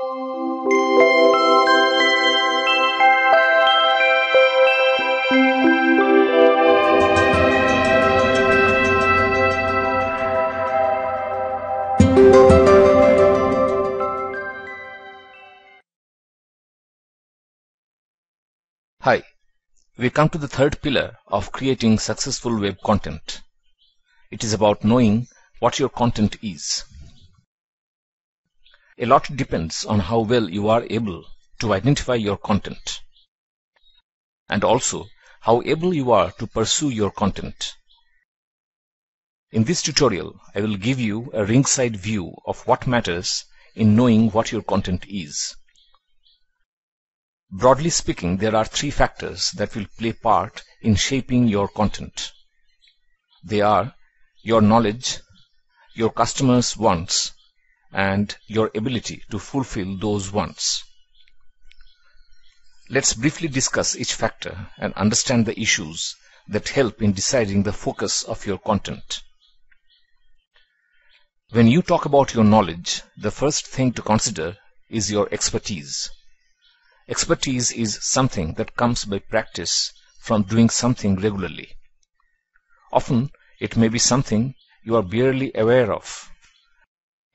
Hi, we come to the third pillar of creating successful web content. It is about knowing what your content is. A lot depends on how well you are able to identify your content, and also how able you are to pursue your content. In this tutorial, I will give you a ringside view of what matters in knowing what your content is. Broadly speaking, there are three factors that will play part in shaping your content. They are your knowledge, your customers' wants, and your ability to fulfill those wants. Let's briefly discuss each factor and understand the issues that help in deciding the focus of your content. When you talk about your knowledge, the first thing to consider is your expertise. Expertise is something that comes by practice from doing something regularly. Often, it may be something you are barely aware of.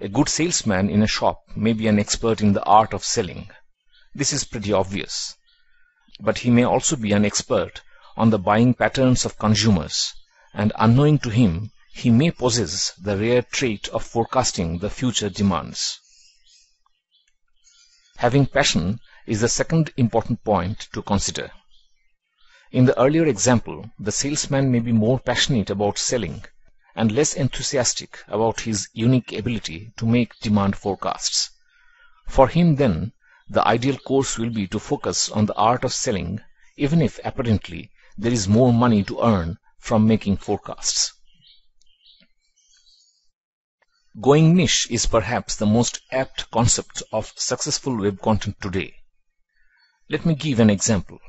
A good salesman in a shop may be an expert in the art of selling. This is pretty obvious. But he may also be an expert on the buying patterns of consumers, and unknowing to him, he may possess the rare trait of forecasting the future demands. Having passion is the second important point to consider. In the earlier example, the salesman may be more passionate about selling and less enthusiastic about his unique ability to make demand forecasts. For him then, the ideal course will be to focus on the art of selling, even if apparently there is more money to earn from making forecasts. Going niche is perhaps the most apt concept of successful web content today. Let me give an example.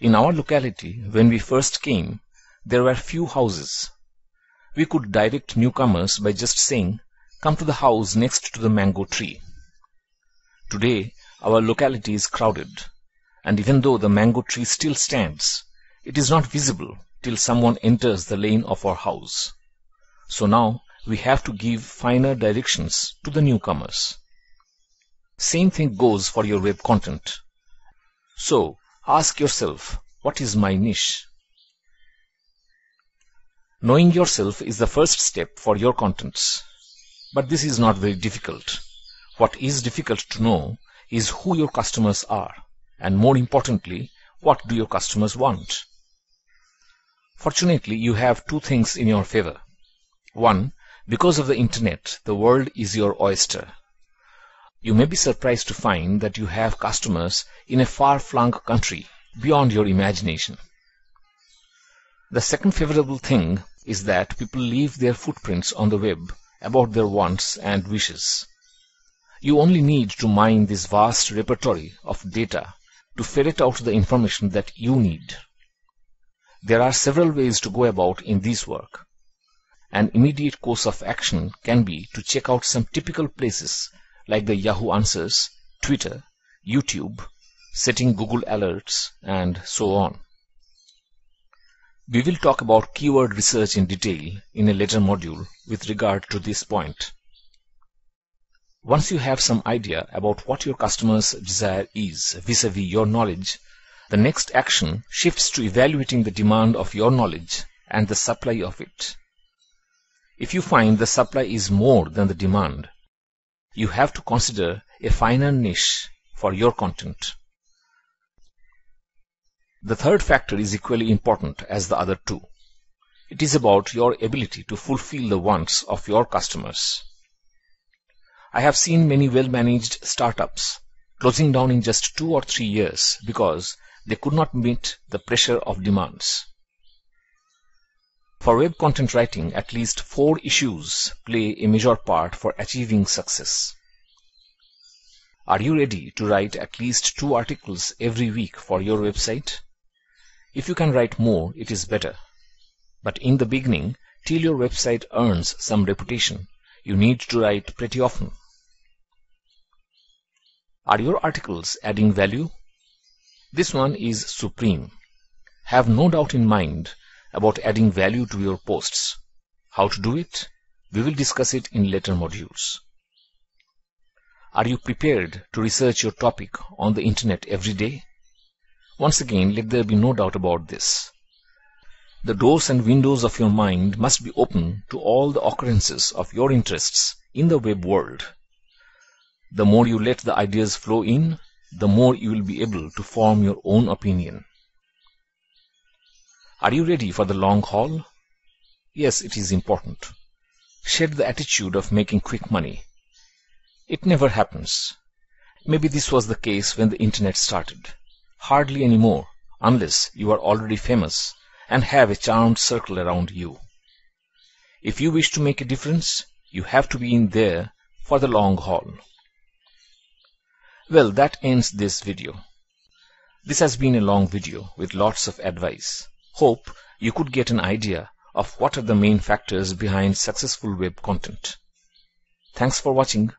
In our locality, when we first came, there were few houses. We could direct newcomers by just saying, "Come to the house next to the mango tree." Today, our locality is crowded, and even though the mango tree still stands, it is not visible till someone enters the lane of our house. So now, we have to give finer directions to the newcomers. Same thing goes for your web content. So, ask yourself, what is my niche? Knowing yourself is the first step for your contents. But this is not very difficult. What is difficult to know is who your customers are, and more importantly, what do your customers want? Fortunately, you have two things in your favor. One, because of the internet, the world is your oyster. You may be surprised to find that you have customers in a far-flung country beyond your imagination. The second favorable thing is that people leave their footprints on the web about their wants and wishes. You only need to mine this vast repertoire of data to ferret out the information that you need. There are several ways to go about in this work. An immediate course of action can be to check out some typical places like the Yahoo Answers, Twitter, YouTube, setting Google alerts, and so on. We will talk about keyword research in detail in a later module with regard to this point. Once you have some idea about what your customer's desire is vis-a-vis your knowledge, the next action shifts to evaluating the demand of your knowledge and the supply of it. If you find the supply is more than the demand, you have to consider a finer niche for your content. The third factor is equally important as the other two. It is about your ability to fulfill the wants of your customers. I have seen many well-managed startups closing down in just 2 or 3 years because they could not meet the pressure of demands. For web content writing, at least 4 issues play a major part for achieving success. Are you ready to write at least 2 articles every week for your website? If you can write more, it is better. But in the beginning, till your website earns some reputation, you need to write pretty often. Are your articles adding value? This one is supreme. Have no doubt in mind about adding value to your posts. How to do it? We will discuss it in later modules. Are you prepared to research your topic on the internet every day? Once again, let there be no doubt about this. The doors and windows of your mind must be open to all the occurrences of your interests in the web world. The more you let the ideas flow in, the more you will be able to form your own opinion. Are you ready for the long haul? Yes, it is important. Shed the attitude of making quick money. It never happens. Maybe this was the case when the internet started. Hardly anymore, unless you are already famous and have a charmed circle around you. If you wish to make a difference, you have to be in there for the long haul. Well, that ends this video. This has been a long video with lots of advice. Hope you could get an idea of what are the main factors behind successful web content. Thanks for watching.